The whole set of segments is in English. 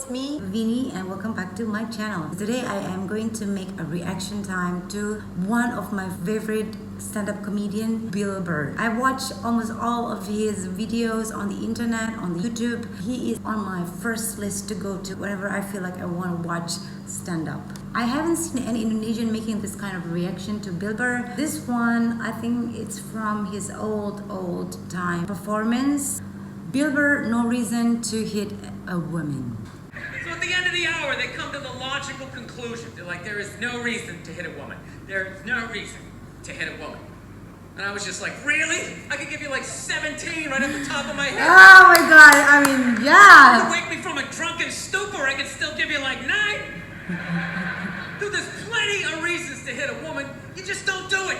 it's me, VeeNee, and welcome back to my channel. Today I am going to make a reaction time to one of my favorite stand-up comedian, Burr. I watch almost all of his videos on the internet, on YouTube. He is on my first list to go to whenever I feel like I want to watch stand-up. I haven't seen any Indonesian making this kind of reaction to Burr. This one, I think it's from his old time performance. Burr, no reason to hit a woman. So at the end of the hour, they come to the logical conclusion. They're like, there is no reason to hit a woman. There is no reason to hit a woman. And I was just like, really? I could give you like 17 right at the top of my head. Oh my god, I mean, yeah. You wake me from a drunken stupor, I could still give you like 9. Dude, there's plenty of reasons to hit a woman. You just don't do it.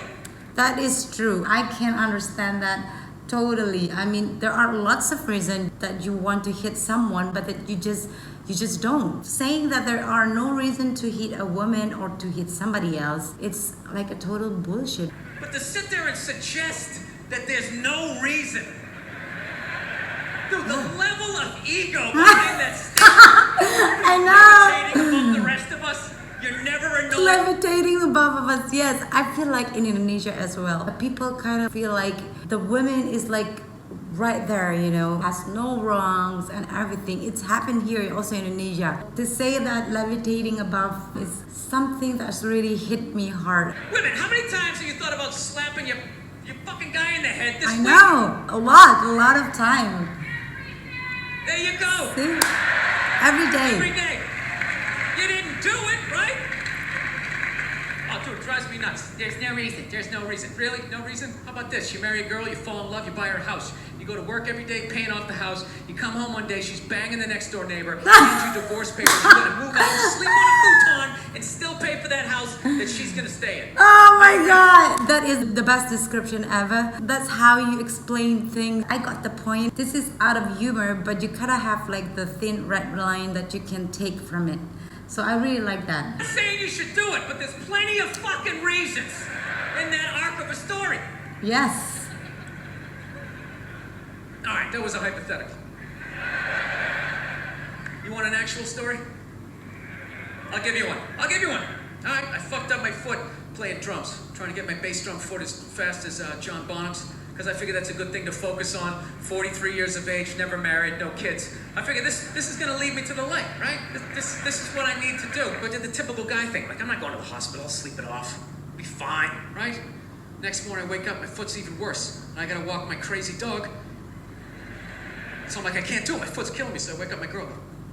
That is true. I can understand that totally. I mean, there are lots of reasons that you want to hit someone, but that you just don't. Saying that there are no reason to hit a woman or to hit somebody else, it's like a total bullshit. But to sit there and suggest that there's no reason. Dude, the level of ego behind that statement. I know. Levitating above the rest of us. You're never annoyed. Levitating above of us, yes. I feel like in Indonesia as well, people kind of feel like the woman is like right there, you know, has no wrongs and everything. It's happened here also in Indonesia. To say that levitating above is something that's really hit me hard. Women, how many times have you thought about slapping your fucking guy in the head this I week? know, a lot of time. There you go. See? Every day. Every day. You didn't do it, right? Oh, dude, it drives me nuts. There's no reason. There's no reason. Really? No reason? How about this? You marry a girl, you fall in love, you buy her a house. You go to work every day, paying off the house. You come home one day, she's banging the next door neighbor, hands you divorce papers, you're gonna move out, sleep on a futon, and still pay for that house that she's gonna stay in. Oh my god! That is the best description ever. That's how you explain things. I got the point. This is out of humor, but you kind of have like the thin red line that you can take from it. So I really like that. I'm not saying you should do it, but there's plenty of fucking reasons in that arc of a story. Yes. All right, that was a hypothetical. You want an actual story? I'll give you one. I'll give you one. All right, I fucked up my foot playing drums, trying to get my bass drum foot as fast as John Bonham's, because I figured that's a good thing to focus on. 43 years of age, never married, no kids. I figured this is going to lead me to the light, right? This is what I need to do. But I did the typical guy thing. Like, I'm not going to the hospital. I'll sleep it off. Be fine, right? Next morning, I wake up, my foot's even worse. And I got to walk my crazy dog. So I'm like, I can't do it. My foot's killing me. So I wake up my girl.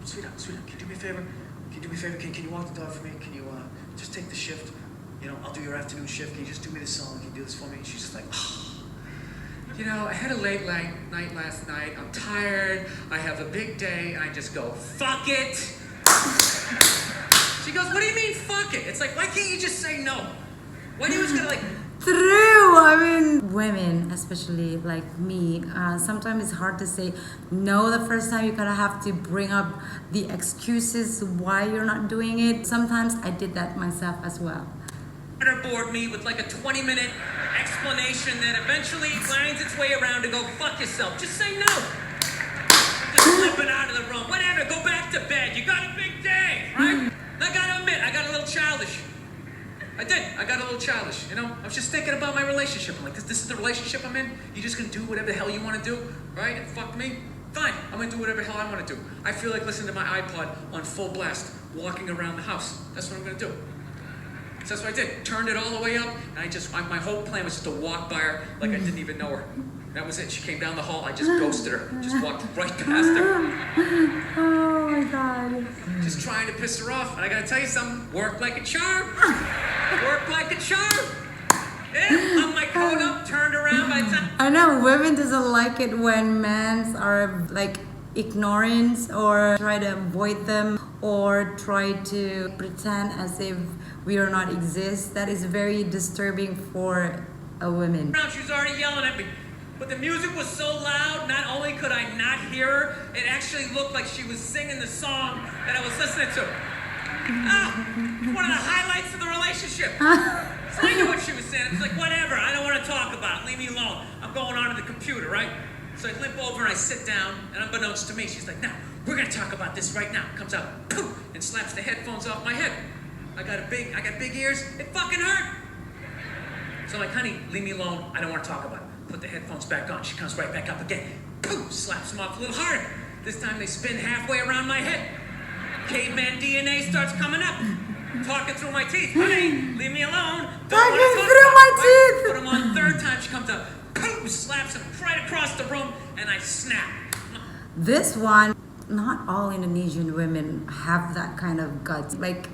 Sweetheart, can you do me a favor? Can you do me a favor? Can you walk the dog for me? Can you just take the shift? You know, I'll do your afternoon shift. Can you just do me this song? Can you do this for me? And she's just like, oh. You know, I had a late night last night. I'm tired. I have a big day. I just go, fuck it. She goes, what do you mean, fuck it? It's like, why can't you just say no? Why do you just gotta like... True. I mean, women, especially like me, sometimes it's hard to say no the first time. You kind of have to bring up the excuses why you're not doing it. Sometimes I did that myself as well. Bored me with like a 20-minute explanation that eventually winds its way around to go fuck yourself. Just say no. Just slipping out of the room. Whatever. Go back to bed. You got a big day, right? I gotta admit, I got a little childish. I did. I got a little childish. You know, I was just thinking about my relationship. I'm like, this is the relationship I'm in. You just gonna do whatever the hell you want to do, right? And fuck me. Fine. I'm gonna do whatever the hell I want to do. I feel like listening to my iPod on full blast, walking around the house. That's what I'm gonna do. So that's what I did. Turned it all the way up, and my whole plan was just to walk by her like I didn't even know her. That was it. She came down the hall, I just ghosted her. Just walked right past her. Oh my god. Just trying to piss her off. And I gotta tell you something, worked like a charm. Worked like a charm. Yeah, hung my coat up, turned around by the time. I know, women doesn't like it when men are like ignorant or try to avoid them or try to pretend as if we are not exist. That is very disturbing for a woman. She was already yelling at me, but the music was so loud, not only could I not hear her, it actually looked like she was singing the song that I was listening to. One of the highlights of the relationship. So I knew what she was saying. It's like, whatever, I don't want to talk about it. Leave me alone. I'm going on to the computer, right? So I limp over and I sit down, and unbeknownst to me, she's like, now, we're gonna talk about this right now. Comes out, poof, and slaps the headphones off my head. I got big ears. It fucking hurt. So I'm like, honey, leave me alone. I don't want to talk about it. Put the headphones back on. She comes right back up again. Poof, slaps them off a little harder. This time they spin halfway around my head. Caveman DNA starts coming up. Talking through my teeth. Honey, leave me alone. Talking through my teeth. Put them on. Third time she comes up. Poof, slaps him right across the room, and I snap. This one, not all Indonesian women have that kind of guts. Like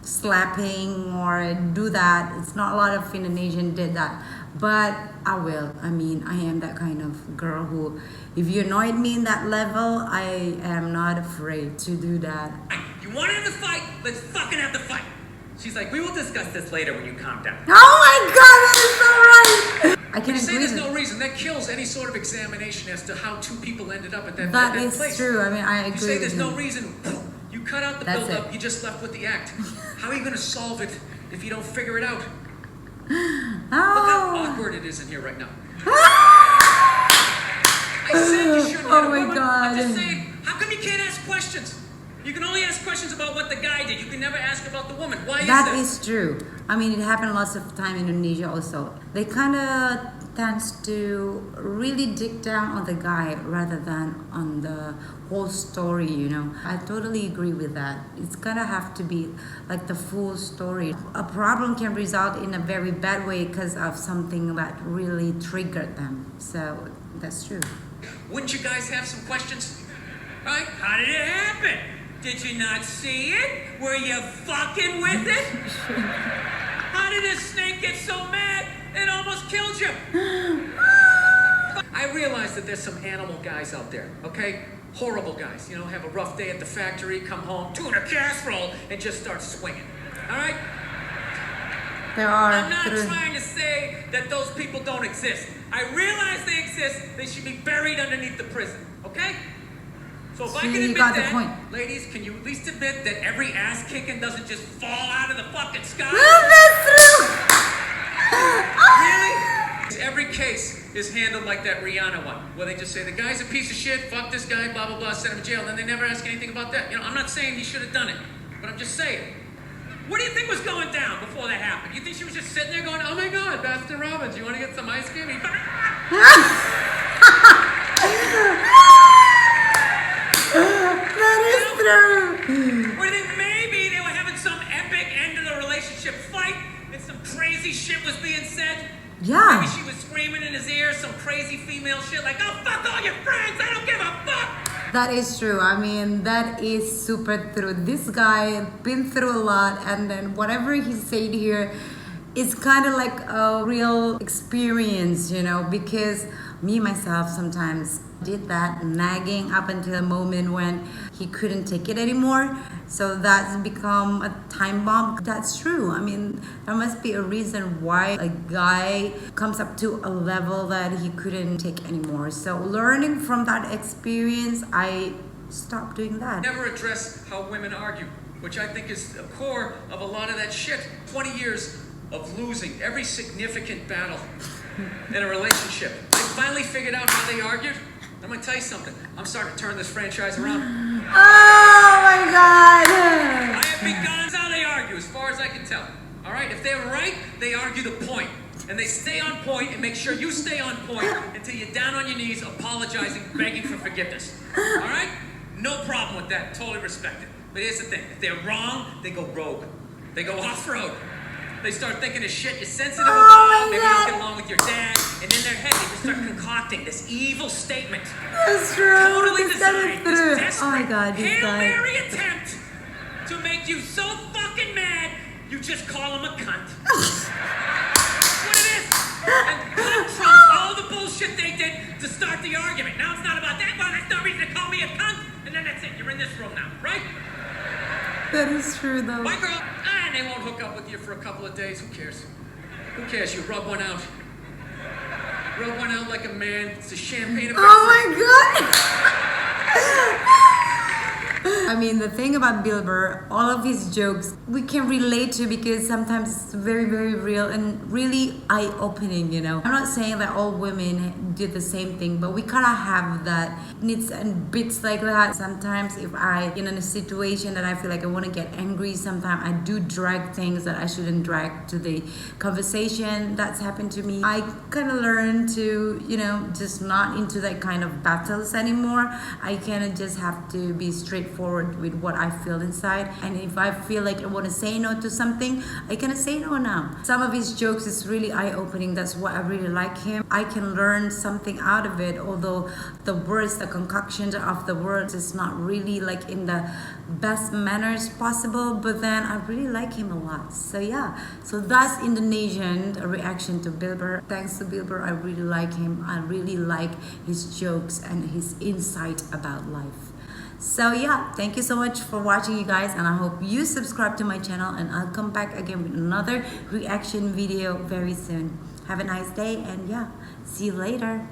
slapping or do that. It's not a lot of Indonesian did that. But I will. I mean, I am that kind of girl who, if you annoyed me in that level, I am not afraid to do that. You want to have the fight? Let's fucking have the fight. She's like, we will discuss this later when you calm down. Oh my God, that is so right. I can You say agree there's with no reason. That kills any sort of examination as to how two people ended up at that that place. is true. I mean, I agree You say there's with no you. reason. You cut out the That's build-up. it. You just left with the act. How are you going to solve it if you don't figure it out? Oh. Look how awkward it is in here right now. I said you shouldn't Oh hit a my woman. God. I'm just saying, how come you can't ask questions? You can only ask questions about what the guy did. You can never ask about the woman. Why is that? That is true. I mean, it happened lots of time in Indonesia also. They kind of tends to really dig down on the guy rather than on the whole story, you know. I totally agree with that. It's gonna have to be like the full story. A problem can result in a very bad way because of something that really triggered them. So that's true. Wouldn't you guys have some questions? Right? How did it happen? Did you not see it? Were you fucking with it? How did this snake get so mad it almost killed you? I realize that there's some animal guys out there, okay? Horrible guys, you know, have a rough day at the factory, come home, tuna casserole, and just start swinging. All right? There are. I'm not trying to say that those people don't exist. I realize they exist. They should be buried underneath the prison, okay? So if I can See, you admit got the that, point. ladies, can you at least admit that every ass kicking doesn't just fall out of the fucking sky? That's true. Really? Every case is handled like that Rihanna one, where they just say the guy's a piece of shit, fuck this guy, blah blah blah, send him to jail, and then they never ask anything about that. You know, I'm not saying he should have done it, but I'm just saying. What do you think was going down before that happened? You think she was just sitting there going, "Oh my God, Baskin Robbins, you want to get some ice cream?" That is true. Or do you think maybe they were having some epic end of the relationship fight and some crazy shit was being said? Yeah. Maybe she was screaming in his ear some crazy female shit like, "Oh, fuck all your friends, I don't give a fuck!" That is true. I mean, that is super true. This guy been through a lot, and then whatever he said here is kind of like a real experience, you know, because me myself sometimes did that nagging up until the moment when he couldn't take it anymore. So that's become a time bomb. That's true. I mean, there must be a reason why a guy comes up to a level that he couldn't take anymore. So learning from that experience, I stopped doing that. Never address how women argue, which I think is the core of a lot of that shit. 20 years of losing every significant battle in a relationship. I finally figured out how they argued. I'm gonna tell you something. I'm starting to turn this franchise around. Oh my God! I have begun how they argue, as far as I can tell. All right? If they're right, they argue the point. And they stay on point and make sure you stay on point until you're down on your knees, apologizing, begging for forgiveness. All right? No problem with that. Totally respect it. But here's the thing. If they're wrong, they go rogue. They go off-road. They start thinking of shit you're sensitive Oh about. my Maybe you don't God. get along with your dad. And in their head, they just start concocting this evil statement. That's true. Totally That is designed. This true. desperate, Oh my God, this Hail guy. Mary attempt to make you so fucking mad, you just call him a cunt. That's what it is. And cunt trumps all the bullshit they did to start the argument. Now it's not about that. Well, that's no reason to call me a cunt. And then that's it. You're in this room now, right? That is true though. My girl, and they won't hook up with you for a couple of days. Who cares? Who cares? You rub one out. Rub one out like a man. It's a champagne effect. Oh my God! I mean, the thing about Bill Burr, all of his jokes we can relate to because sometimes it's very, very real and really eye-opening, you know. I'm not saying that all women do the same thing, but we kind of have that nits and bits like that. Sometimes if I in a situation that I feel like I want to get angry, sometimes I do drag things that I shouldn't drag to the conversation. That's happened to me. I kind of learned to, you know, just not into that kind of battles anymore. I kind of just have to be straightforward with what I feel inside, and if I feel like I want to say no to something, I kind of say no now. Some of his jokes is really eye-opening. That's why I really like him. I can learn something out of it, although the words, the concoction of the words is not really like in the best manners possible, but then I really like him a lot. So yeah, so that's Indonesian reaction to Bill Burr. Thanks to Bill Burr, I really like him. I really like his jokes and his insight about life. So yeah, thank you so much for watching, you guys, and I hope you subscribe to my channel, and I'll come back again with another reaction video very soon. Have a nice day, and yeah, see you later.